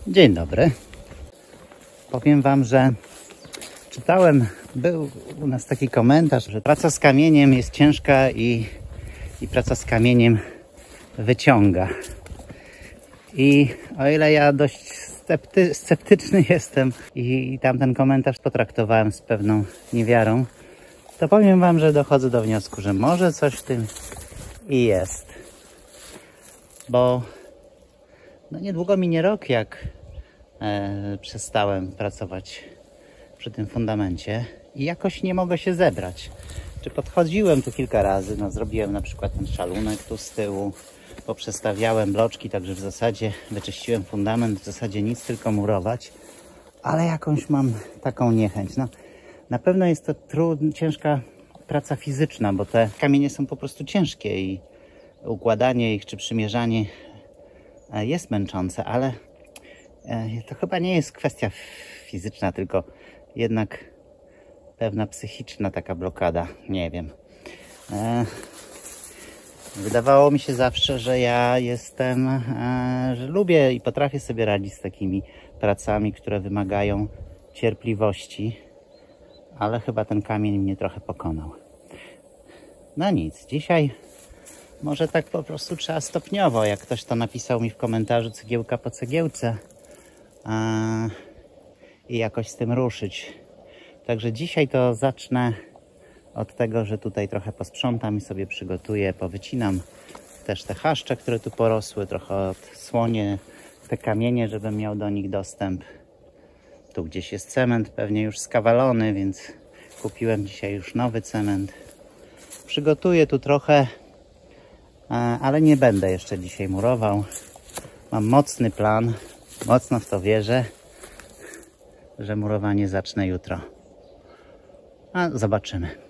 Dzień dobry. Powiem Wam, że był u nas taki komentarz, że praca z kamieniem jest ciężka i praca z kamieniem wyciąga. I o ile ja dość sceptyczny jestem i tamten komentarz potraktowałem z pewną niewiarą, to powiem Wam, że dochodzę do wniosku, że może coś w tym i jest. Bo no niedługo minie rok, jak przestałem pracować przy tym fundamencie i jakoś nie mogę się zebrać. Czy podchodziłem tu kilka razy, no zrobiłem na przykład ten szalunek tu z tyłu, poprzestawiałem bloczki, także w zasadzie wyczyściłem fundament, w zasadzie nic, tylko murować, ale jakąś mam taką niechęć. No, na pewno jest to ciężka praca fizyczna, bo te kamienie są po prostu ciężkie i układanie ich czy przymierzanie jest męczące, ale to chyba nie jest kwestia fizyczna, tylko jednak pewna psychiczna taka blokada, nie wiem. Wydawało mi się zawsze, że ja jestem, że lubię i potrafię sobie radzić z takimi pracami, które wymagają cierpliwości, ale chyba ten kamień mnie trochę pokonał. No nic, dzisiaj może tak po prostu trzeba stopniowo, jak ktoś to napisał mi w komentarzu, cegiełka po cegiełce, i jakoś z tym ruszyć. Także dzisiaj to zacznę od tego, że tutaj trochę posprzątam i sobie przygotuję, powycinam też te chaszcze, które tu porosły, trochę odsłonię te kamienie, żebym miał do nich dostęp. Tu gdzieś jest cement, pewnie już skawalony, więc kupiłem dzisiaj już nowy cement. Przygotuję tu trochę, ale nie będę jeszcze dzisiaj murował. Mam mocny plan, mocno w to wierzę, że murowanie zacznę jutro. A zobaczymy.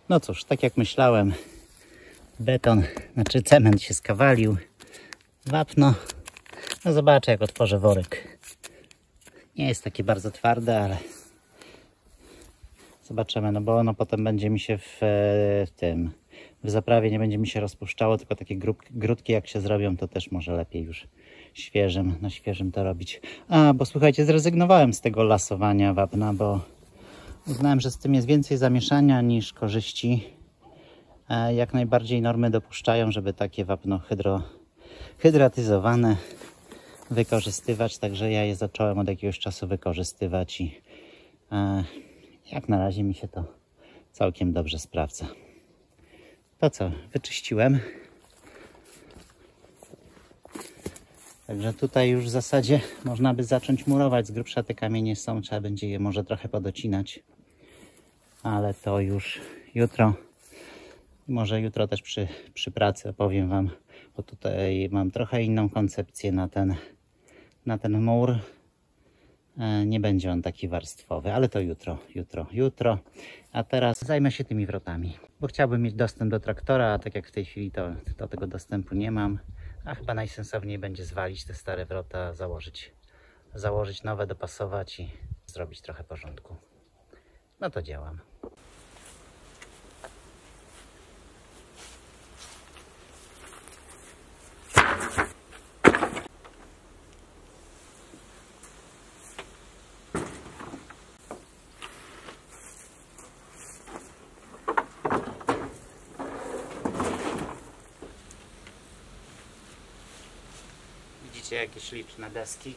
No cóż, tak jak myślałem, cement się skawalił, wapno, no zobaczę jak otworzę worek. Nie jest takie bardzo twarde, ale zobaczymy, no bo ono potem będzie mi się w zaprawie nie będzie mi się rozpuszczało, tylko takie grudki jak się zrobią, to też może lepiej już na świeżym to robić. Bo słuchajcie, zrezygnowałem z tego lasowania wapna, bo uznałem, że z tym jest więcej zamieszania niż korzyści. Jak najbardziej normy dopuszczają, żeby takie wapno hydratyzowane wykorzystywać, także ja je zacząłem od jakiegoś czasu wykorzystywać i jak na razie mi się to całkiem dobrze sprawdza. To co, wyczyściłem. Także tutaj już w zasadzie można by zacząć murować. Z grubsza te kamienie są, trzeba będzie je może trochę podocinać. Ale to już jutro. Może jutro też przy pracy opowiem Wam, bo tutaj mam trochę inną koncepcję na ten mur. Nie będzie on taki warstwowy, ale to jutro. A teraz zajmę się tymi wrotami, bo chciałbym mieć dostęp do traktora, a tak jak w tej chwili to do tego dostępu nie mam. A chyba najsensowniej będzie zwalić te stare wrota, założyć nowe, dopasować i zrobić trochę porządku. No to działam. Widzicie jakieś liczne deski.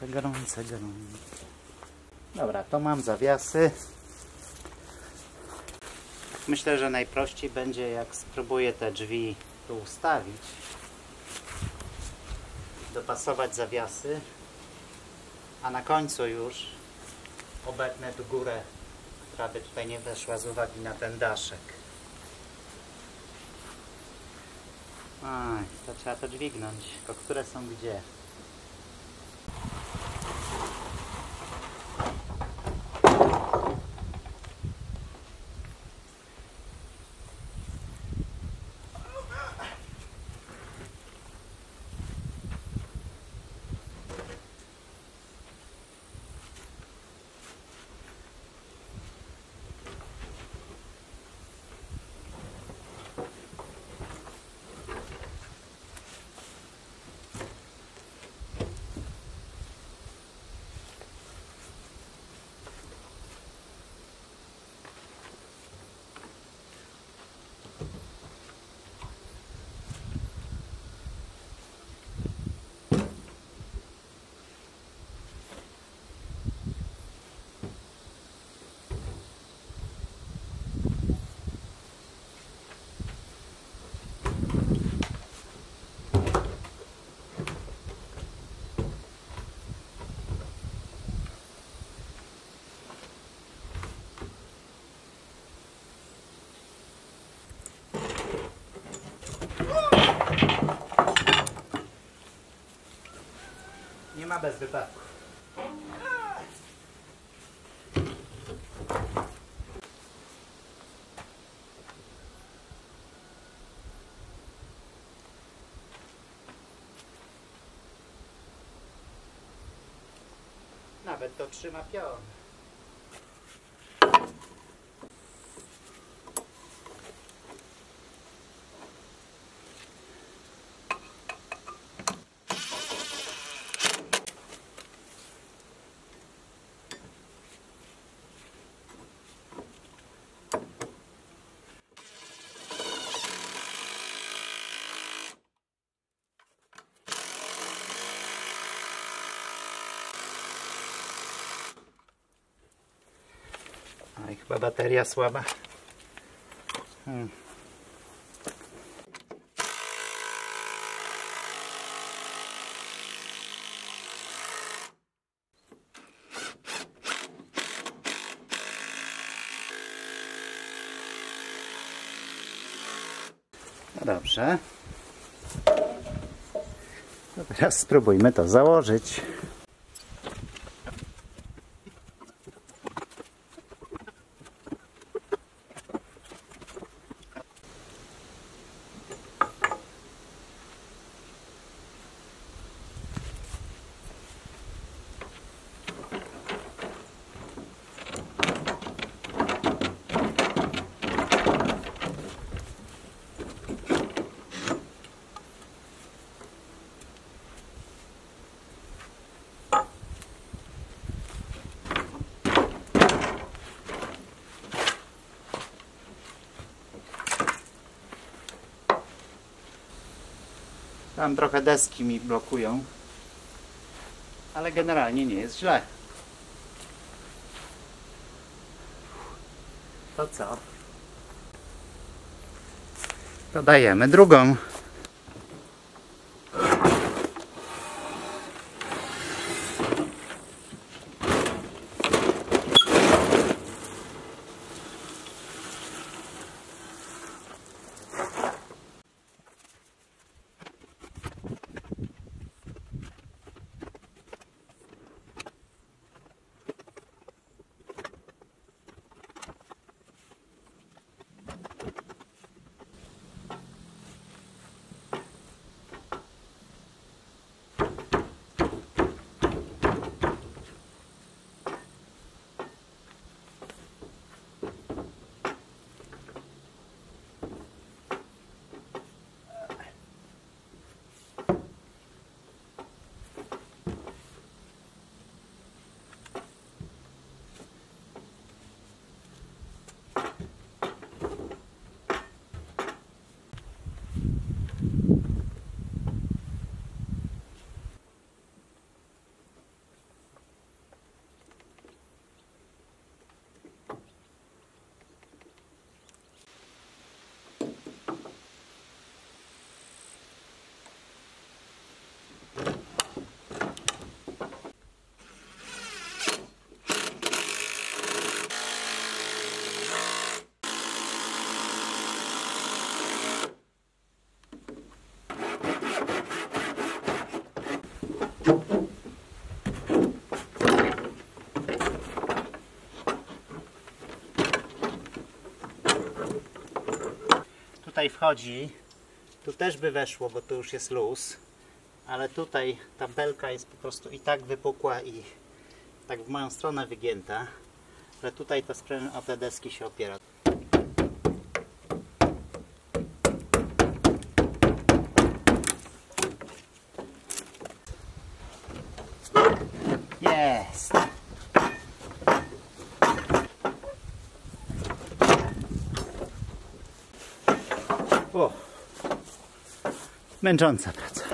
gorące. Dobra, to mam zawiasy. Myślę, że najprościej będzie, jak spróbuję te drzwi tu ustawić, dopasować zawiasy, a na końcu już obetnę tu górę, która by tutaj nie weszła z uwagi na ten daszek. Aj, to trzeba to dźwignąć, tylko które są gdzie? Nie ma bez wypadku. Nawet to trzyma pion. No i chyba bateria słaba. No dobrze. No teraz spróbujmy to założyć. Tam trochę deski mi blokują, ale generalnie nie jest źle. To co? Dodajemy drugą. tutaj wchodzi, tu też by weszło, bo tu już jest luz, ale tutaj ta belka jest po prostu i tak wypukła i tak w moją stronę wygięta, że tutaj to sprężyn o te deski się opiera. Jest! O, męcząca praca.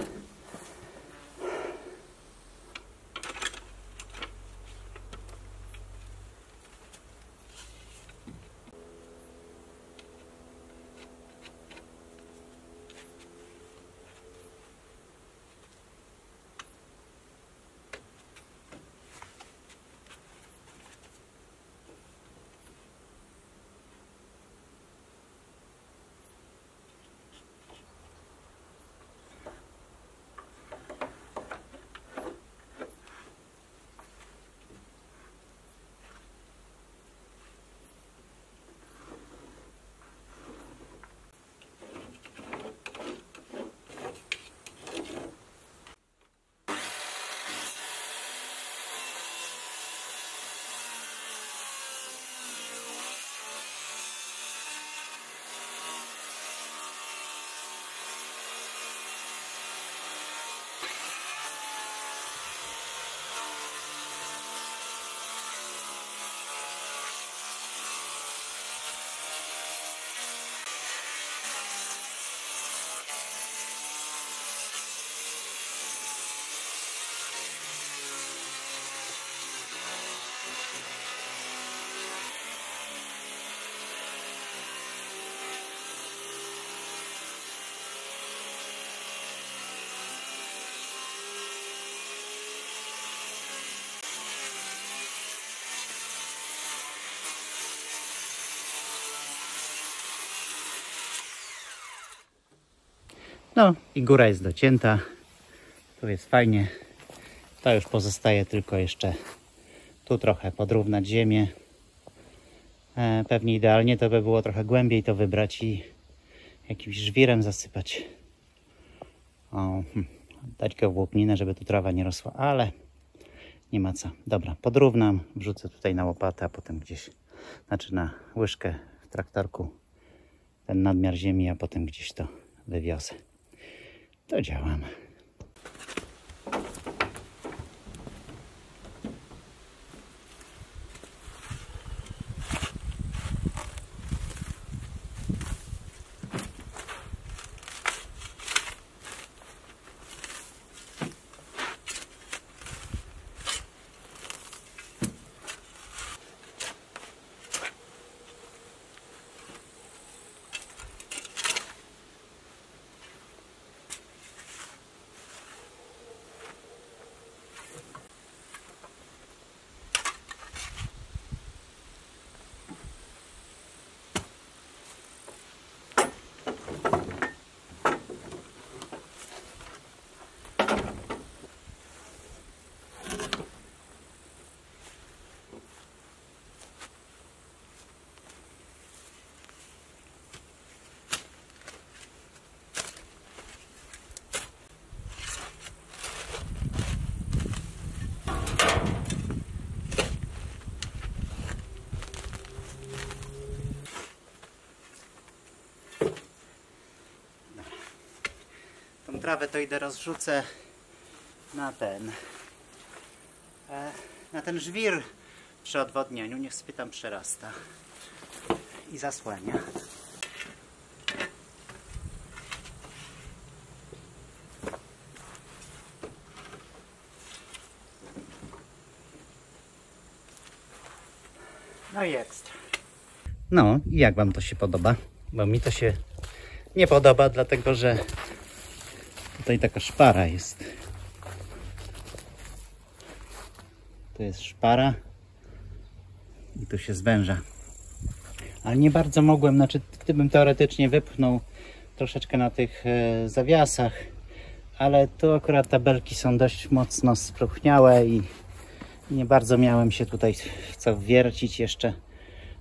No i góra jest docięta, tu jest fajnie, to już pozostaje tylko jeszcze tu trochę podrównać ziemię. Pewnie idealnie to by było trochę głębiej to wybrać i jakimś żwirem zasypać. Dać go w łupninę, żeby tu trawa nie rosła, ale nie ma co. Dobra, podrównam, wrzucę tutaj na łopatę, a potem gdzieś, znaczy na łyżkę w traktorku ten nadmiar ziemi, a potem gdzieś to wywiozę. To działam. Trawę to idę rozrzucę na ten żwir przy odwodnieniu, niech sobie tam przerasta i zasłania. No i ekstra. No i jak wam to się podoba? Bo mi to się nie podoba, dlatego że tutaj taka szpara jest. To jest szpara i tu się zwęża. Ale nie bardzo mogłem, znaczy gdybym teoretycznie wypchnął troszeczkę na tych zawiasach, ale tu akurat tabelki są dość mocno spróchniałe i nie bardzo miałem się tutaj w co wiercić jeszcze.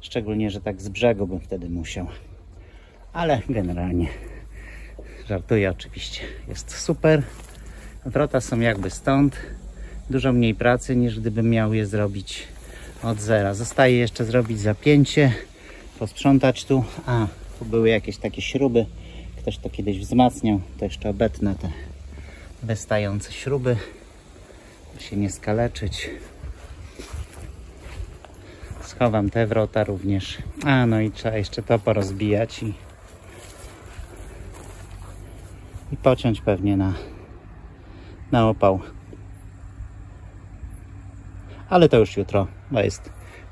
Szczególnie, że tak z brzegu bym wtedy musiał. ale generalnie żartuję oczywiście. Jest super. Wrota są jakby stąd. Dużo mniej pracy niż gdybym miał je zrobić od zera. Zostaje jeszcze zrobić zapięcie, posprzątać tu. A, tu były jakieś takie śruby. Ktoś to kiedyś wzmacniał. To jeszcze obetnę te wystające śruby, by się nie skaleczyć. Schowam te wrota również. A, no i trzeba jeszcze to porozbijać i pociąć pewnie na opał. Ale to już jutro, bo jest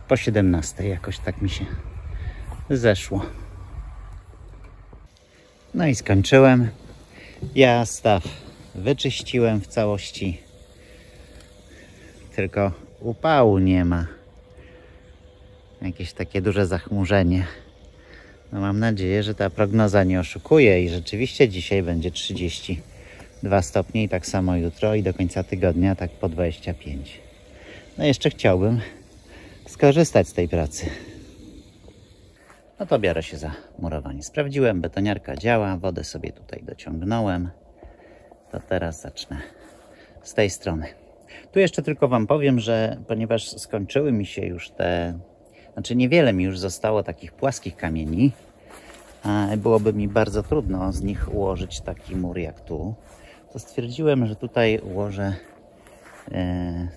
po 17, jakoś tak mi się zeszło. No i skończyłem. Ja staw wyczyściłem w całości. Tylko upału nie ma. Jakieś takie duże zachmurzenie. No mam nadzieję, że ta prognoza nie oszukuje i rzeczywiście dzisiaj będzie 32 stopnie i tak samo jutro i do końca tygodnia tak po 25. No jeszcze chciałbym skorzystać z tej pracy. No to biorę się za murowanie. Sprawdziłem, betoniarka działa, wodę sobie tutaj dociągnąłem. To teraz zacznę z tej strony. Tu jeszcze tylko Wam powiem, że ponieważ skończyły mi się już znaczy niewiele mi już zostało takich płaskich kamieni, byłoby mi bardzo trudno z nich ułożyć taki mur jak tu, to stwierdziłem, że tutaj ułożę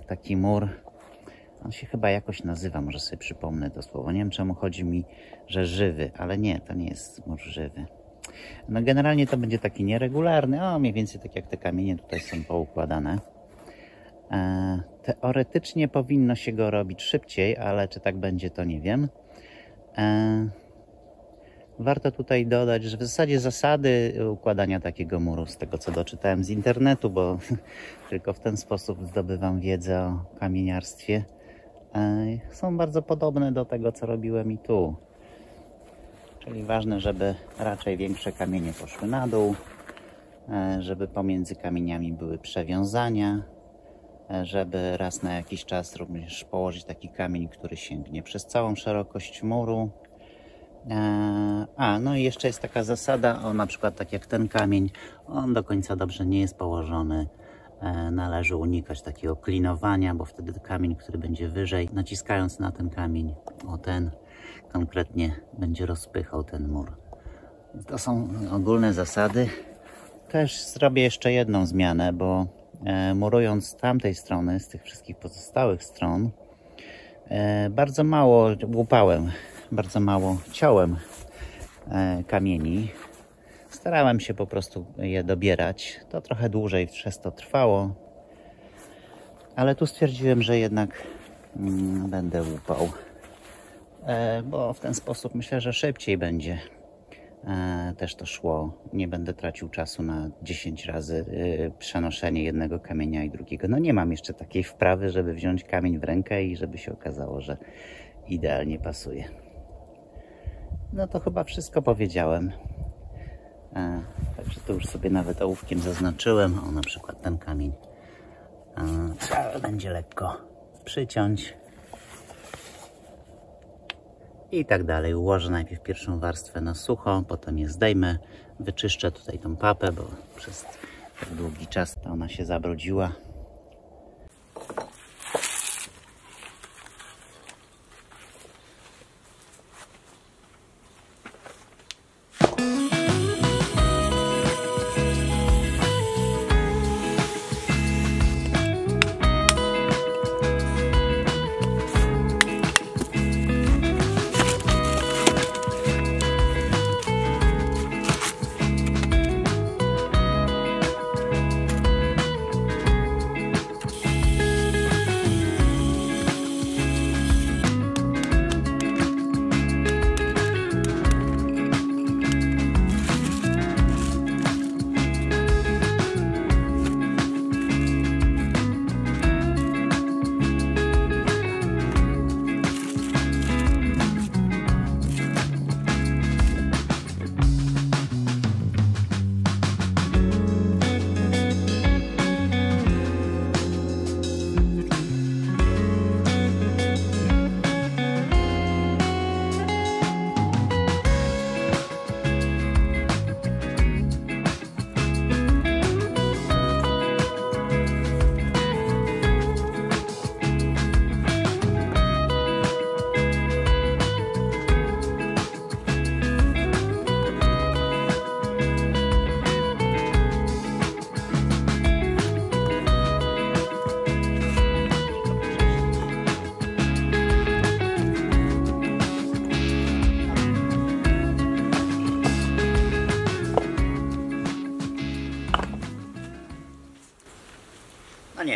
taki mur. On się chyba jakoś nazywa, może sobie przypomnę to słowo. Nie wiem, czemu chodzi mi, że żywy, ale nie, to nie jest mur żywy. No generalnie to będzie taki nieregularny, mniej więcej tak jak te kamienie tutaj są poukładane. Teoretycznie powinno się go robić szybciej, ale czy tak będzie, to nie wiem. Warto tutaj dodać, że w zasadzie zasady układania takiego muru, z tego co doczytałem z internetu, bo tylko w ten sposób zdobywam wiedzę o kamieniarstwie, są bardzo podobne do tego, co robiłem i tu. Czyli ważne, żeby raczej większe kamienie poszły na dół, żeby pomiędzy kamieniami były przewiązania, żeby raz na jakiś czas również położyć taki kamień, który sięgnie przez całą szerokość muru. No i jeszcze jest taka zasada, na przykład tak jak ten kamień, on do końca dobrze nie jest położony. Należy unikać takiego klinowania, bo wtedy kamień, który będzie wyżej, naciskając na ten kamień, ten konkretnie będzie rozpychał ten mur. To są ogólne zasady. Też zrobię jeszcze jedną zmianę, bo murując z tamtej strony, z tych wszystkich pozostałych stron, bardzo mało łupałem, bardzo mało ciąłem kamieni. Starałem się po prostu je dobierać. To trochę dłużej przez to trwało, ale tu stwierdziłem, że jednak będę łupał, bo w ten sposób myślę, że szybciej będzie też to szło. Nie będę tracił czasu na 10 razy przenoszenie jednego kamienia i drugiego. No nie mam jeszcze takiej wprawy, żeby wziąć kamień w rękę i żeby się okazało, że idealnie pasuje. No to chyba wszystko powiedziałem. Także tu już sobie nawet ołówkiem zaznaczyłem. Na przykład ten kamień trzeba będzie lekko przyciąć i tak dalej. Ułożę najpierw pierwszą warstwę na sucho, potem je zdejmę, wyczyszczę tutaj tą papę, bo przez tak długi czas to ona się zabrudziła.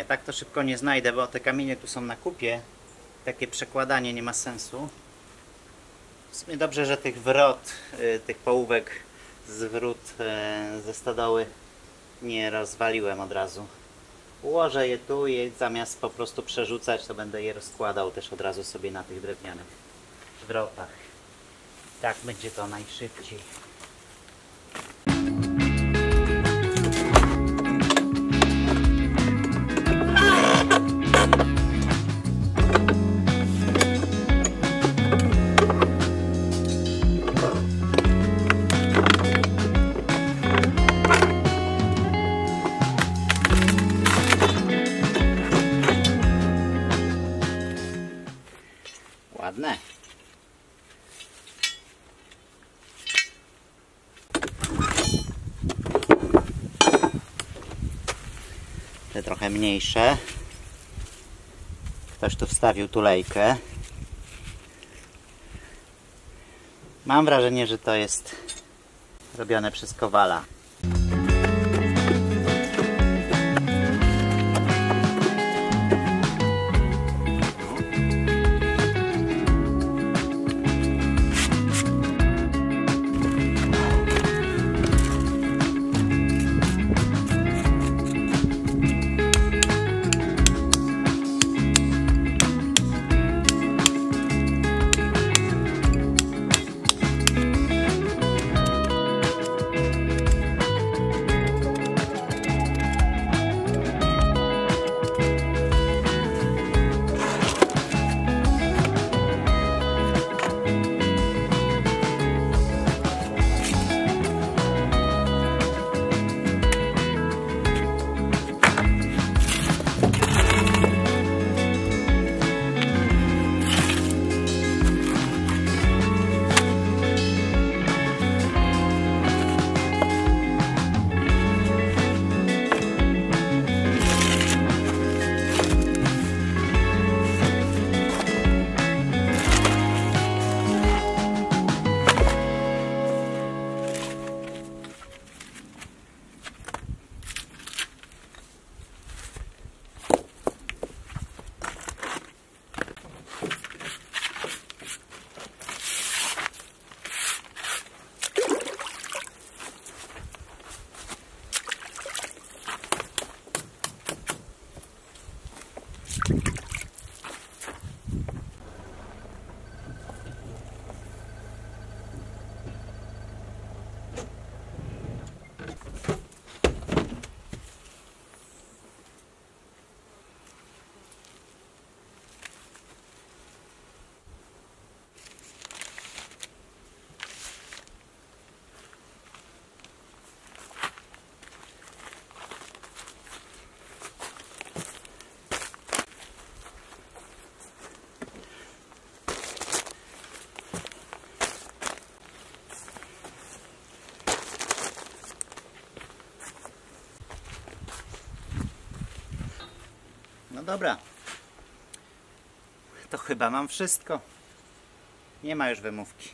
Nie, tak to szybko nie znajdę, bo te kamienie tu są na kupie. Takie przekładanie nie ma sensu. W sumie dobrze, że tych wrot, tych połówek z wrót ze stodoły nie rozwaliłem od razu. Ułożę je tu i zamiast po prostu przerzucać, to będę je rozkładał też od razu sobie na tych drewnianych wrotach. Tak będzie to najszybciej. Ładne. Te trochę mniejsze. Ktoś tu wstawił tulejkę. Mam wrażenie, że to jest robione przez Kowala. No dobra, to chyba mam wszystko. Nie ma już wymówki.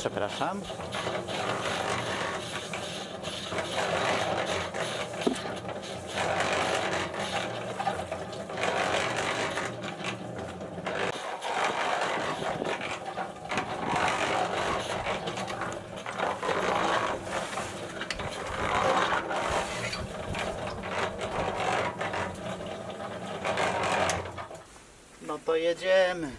Przepraszam. No to jedziemy.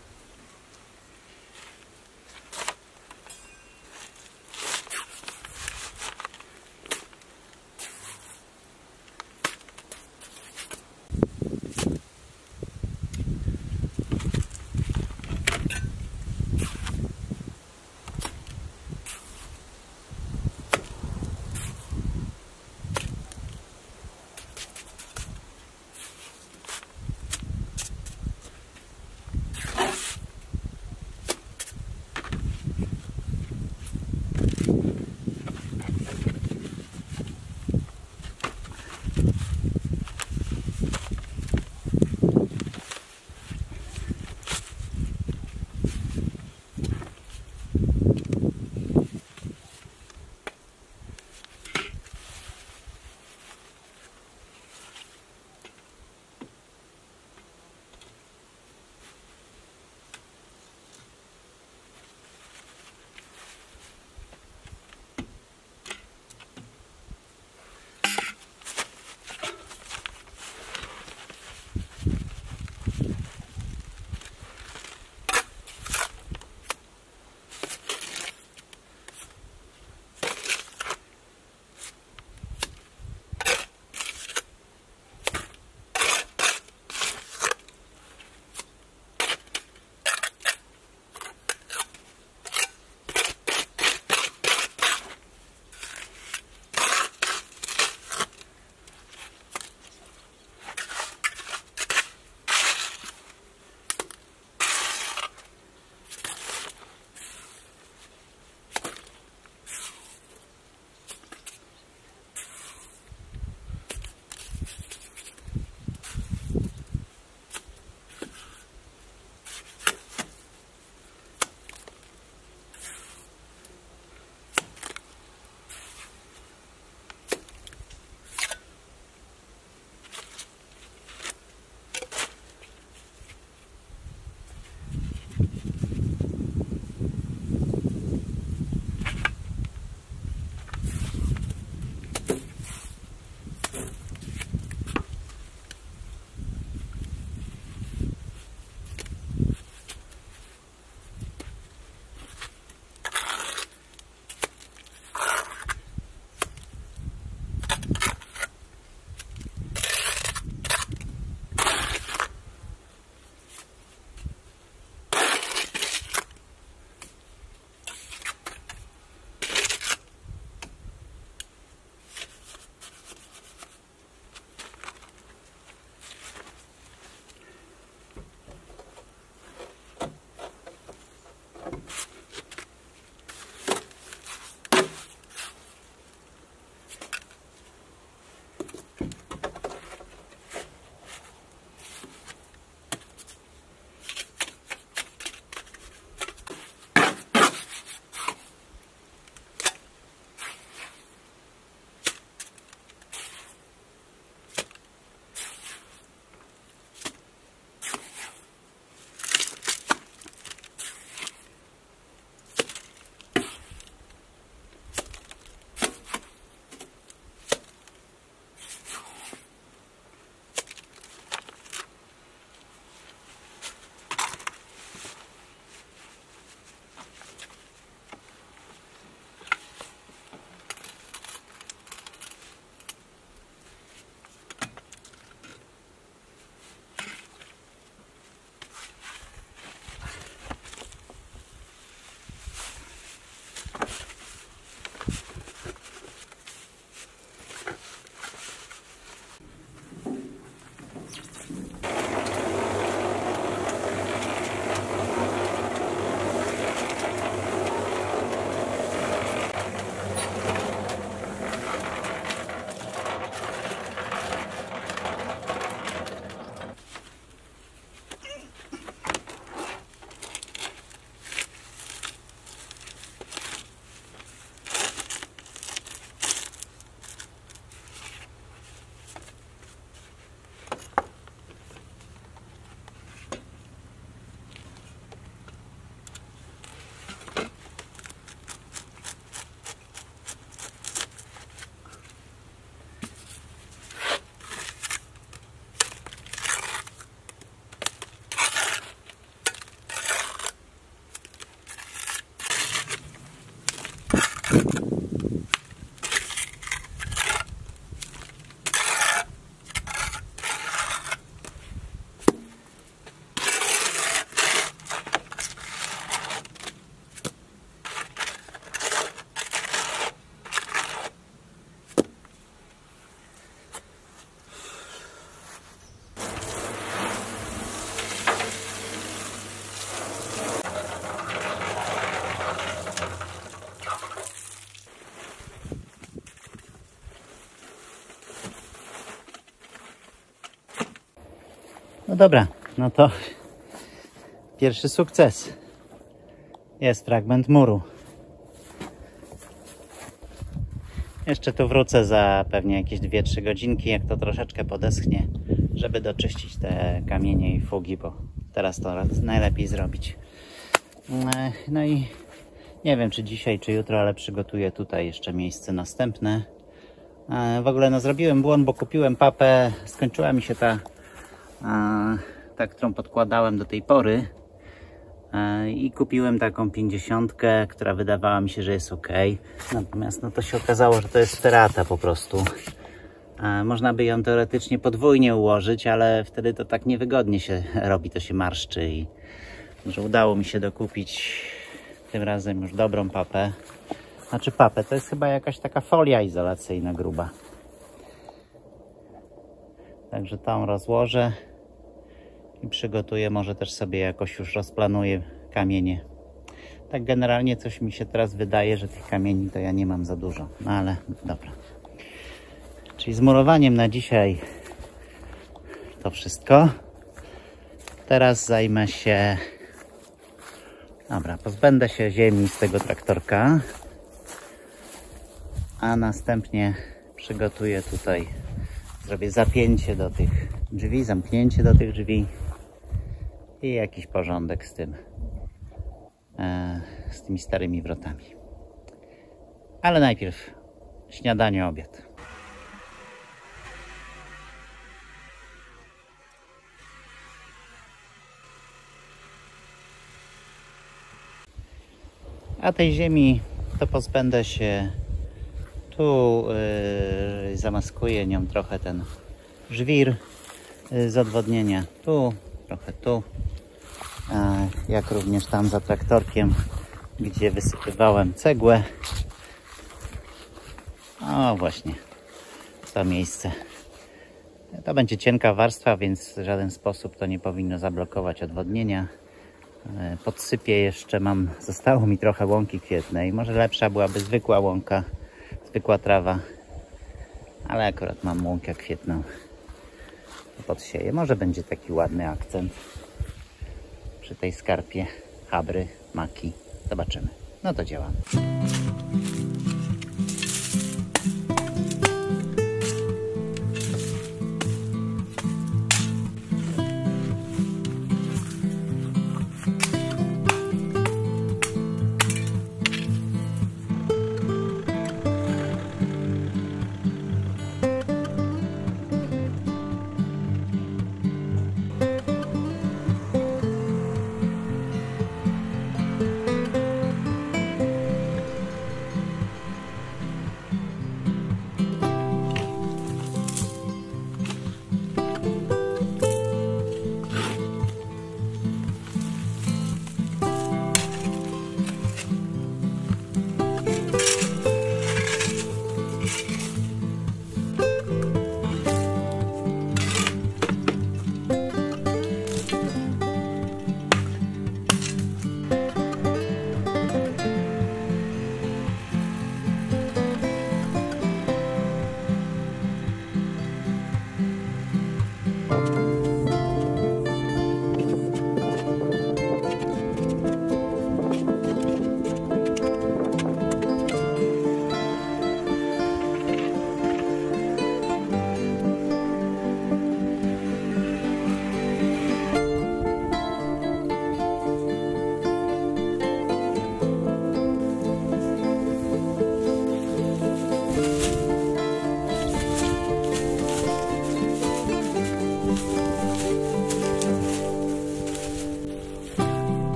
No dobra, no to pierwszy sukces. Jest fragment muru. Jeszcze tu wrócę za pewnie jakieś 2-3 godzinki, jak to troszeczkę podeschnie, żeby doczyścić te kamienie i fugi, bo teraz to najlepiej zrobić. No i nie wiem, czy dzisiaj, czy jutro, ale przygotuję tutaj jeszcze miejsce następne. W ogóle no zrobiłem błąd, bo kupiłem papę, skończyła mi się ta, którą podkładałem do tej pory. I kupiłem taką 50, która wydawała mi się, że jest ok. Natomiast no to się okazało, że to jest ferrata po prostu. Można by ją teoretycznie podwójnie ułożyć, ale wtedy to tak niewygodnie się robi, to się marszczy. I że udało mi się dokupić tym razem już dobrą papę. Znaczy papę, to jest chyba jakaś taka folia izolacyjna gruba. Także tą rozłożę i przygotuję, może też sobie jakoś już rozplanuję kamienie. Tak generalnie coś mi się teraz wydaje, że tych kamieni to ja nie mam za dużo, no ale dobra. Czyli z murowaniem na dzisiaj to wszystko. Teraz zajmę się... Dobra, pozbędę się ziemi z tego traktorka, a następnie przygotuję tutaj, zrobię zapięcie do tych drzwi, zamknięcie do tych drzwi i jakiś porządek z tymi starymi wrotami. Ale najpierw śniadanie, obiad. A tej ziemi to pozbędę się tu, zamaskuję nią trochę ten żwir z odwodnienia. Tu, trochę tu. Jak również tam za traktorkiem, gdzie wysypywałem cegłę. O, właśnie to miejsce. To będzie cienka warstwa, więc w żaden sposób to nie powinno zablokować odwodnienia. Podsypię jeszcze, zostało mi trochę łąki kwietnej. Może lepsza byłaby zwykła łąka, zwykła trawa, ale akurat mam łąkę kwietną. Podsieję. Może będzie taki ładny akcent przy tej skarpie, chabry, maki. Zobaczymy. No to działamy.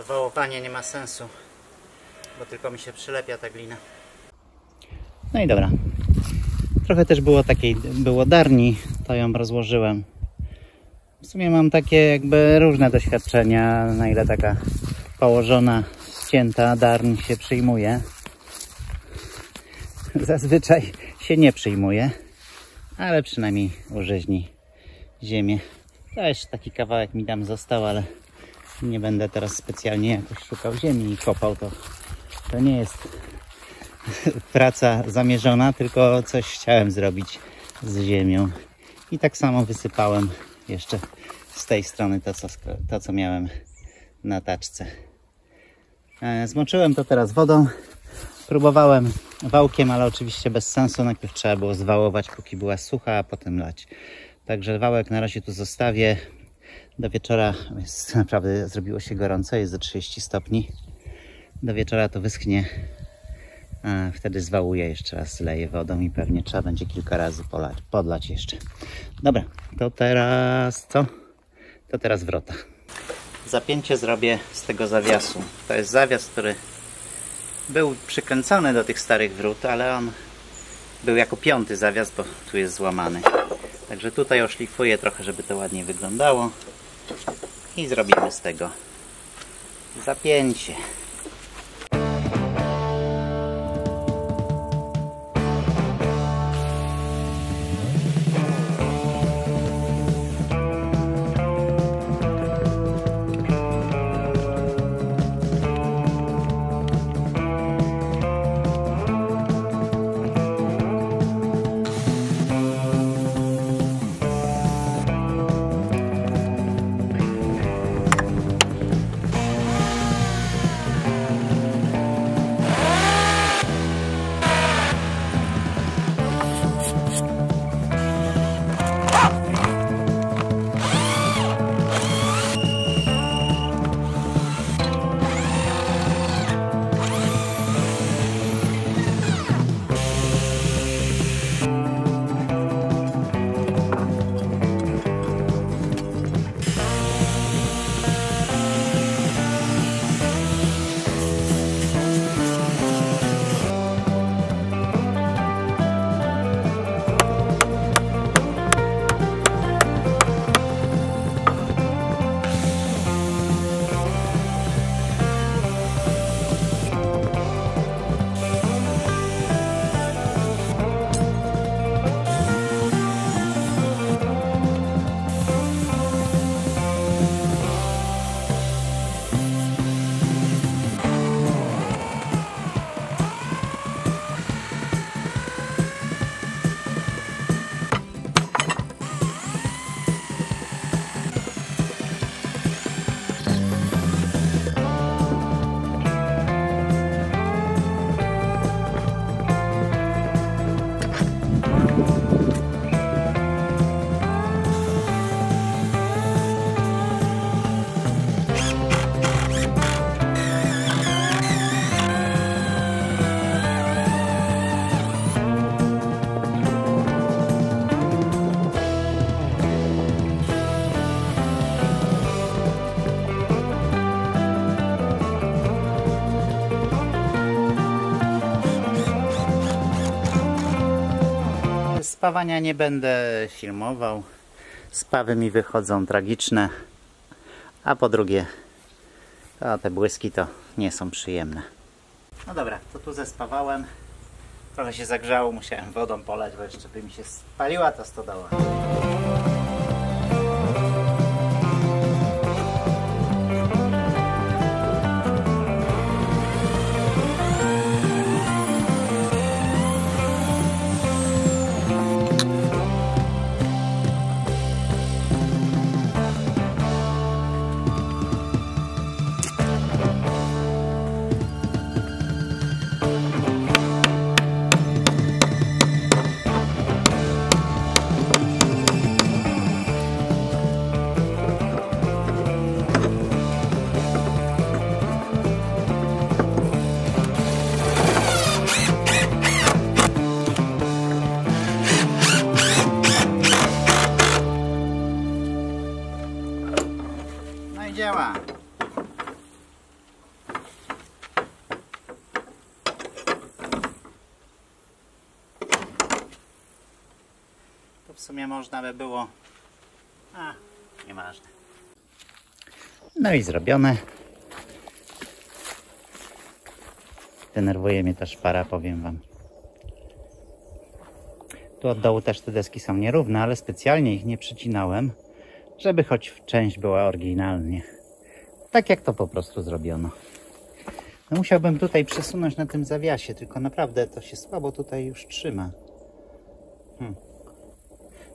Wołowanie nie ma sensu, bo tylko mi się przylepia ta glina. No i dobra. Trochę też było darni, to ją rozłożyłem. W sumie mam takie jakby różne doświadczenia, na ile taka położona, ścięta darń się przyjmuje. Zazwyczaj się nie przyjmuje, ale przynajmniej urzeźni ziemię. To jeszcze taki kawałek mi tam został, ale nie będę teraz specjalnie jakoś szukał ziemi i kopał. To nie jest praca zamierzona, tylko coś chciałem zrobić z ziemią. I tak samo wysypałem jeszcze z tej strony to co miałem na taczce. Zmoczyłem to teraz wodą. Próbowałem wałkiem, ale oczywiście bez sensu. Najpierw trzeba było zwałować, póki była sucha, a potem lać. Także wałek na razie tu zostawię. Do wieczora naprawdę zrobiło się gorąco, jest za 30 stopni. Do wieczora to wyschnie. A wtedy zwałuję, jeszcze raz zleję wodą i pewnie trzeba będzie kilka razy podlać jeszcze. Dobra, to teraz co? To teraz wrota. Zapięcie zrobię z tego zawiasu. To jest zawias, który był przykręcony do tych starych wrót, ale on był jako 5. zawias, bo tu jest złamany. Także tutaj oszlifuję trochę, żeby to ładnie wyglądało i zrobimy z tego zapięcie. Spawania nie będę filmował. Spawy mi wychodzą tragiczne. A po drugie, te błyski to nie są przyjemne. No dobra, to tu zespawałem. Trochę się zagrzało, musiałem wodą polać, bo jeszcze by mi się spaliła ta stodoła. sumie można by było... nieważne. No i zrobione. Denerwuje mnie ta szpara, powiem wam. Tu od dołu też te deski są nierówne, ale specjalnie ich nie przycinałem, żeby choć część była oryginalnie. Tak jak to po prostu zrobiono. No musiałbym tutaj przesunąć na tym zawiasie, tylko naprawdę to się słabo tutaj już trzyma.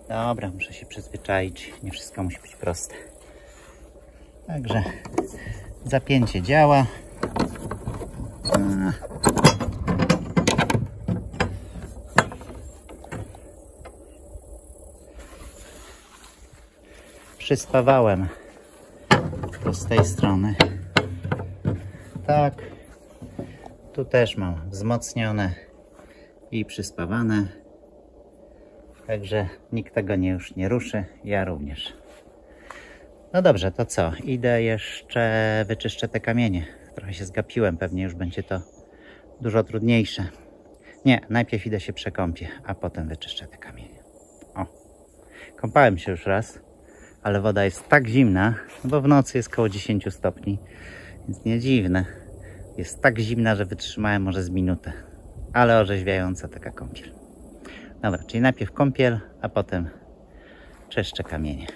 Dobra, muszę się przyzwyczaić. Nie wszystko musi być proste. Także zapięcie działa. Przyspawałem to z tej strony. Tak. Tu też mam wzmocnione i przyspawane. Także nikt tego już nie ruszy. Ja również. No dobrze, to co? Idę jeszcze wyczyszczę te kamienie. Trochę się zgapiłem. Pewnie już będzie to dużo trudniejsze. Nie, najpierw idę się przekąpię, a potem wyczyszczę te kamienie. O, kąpałem się już raz. Ale woda jest tak zimna, bo w nocy jest około 10 stopni, więc nie dziwne. Jest tak zimna, że wytrzymałem może z minutę. Ale orzeźwiająca taka kąpiel. Dobra, czyli najpierw kąpiel, a potem czyszczę kamienie.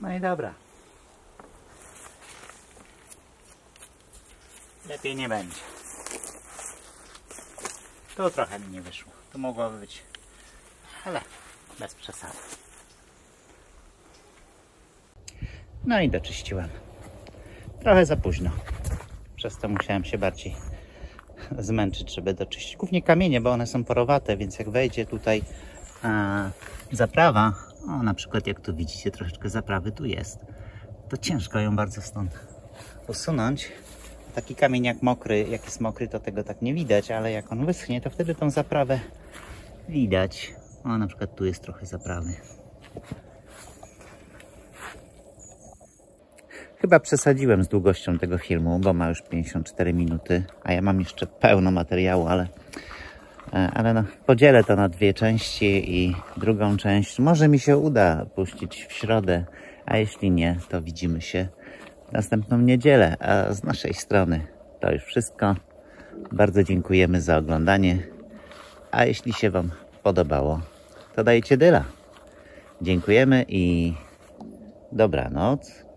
No i dobra. Lepiej nie będzie. Tu trochę mi nie wyszło. To mogłoby być, ale bez przesady. No i doczyściłem. Trochę za późno. Przez to musiałem się bardziej zmęczyć, żeby doczyścić. Głównie kamienie, bo one są porowate, więc jak wejdzie tutaj zaprawa, o, na przykład jak tu widzicie, troszeczkę zaprawy tu jest, to ciężko ją bardzo stąd usunąć. Taki kamień jak jest mokry, to tego tak nie widać, ale jak on wyschnie, to wtedy tą zaprawę widać. O, na przykład tu jest trochę zaprawy. Chyba przesadziłem z długością tego filmu, bo ma już 54 minuty, a ja mam jeszcze pełno materiału, ale no, podzielę to na dwie części i drugą część może mi się uda puścić w środę, a jeśli nie, to widzimy się w następną niedzielę. A z naszej strony to już wszystko. Bardzo dziękujemy za oglądanie, a jeśli się Wam podobało, to dajcie dyla. Dziękujemy i dobranoc.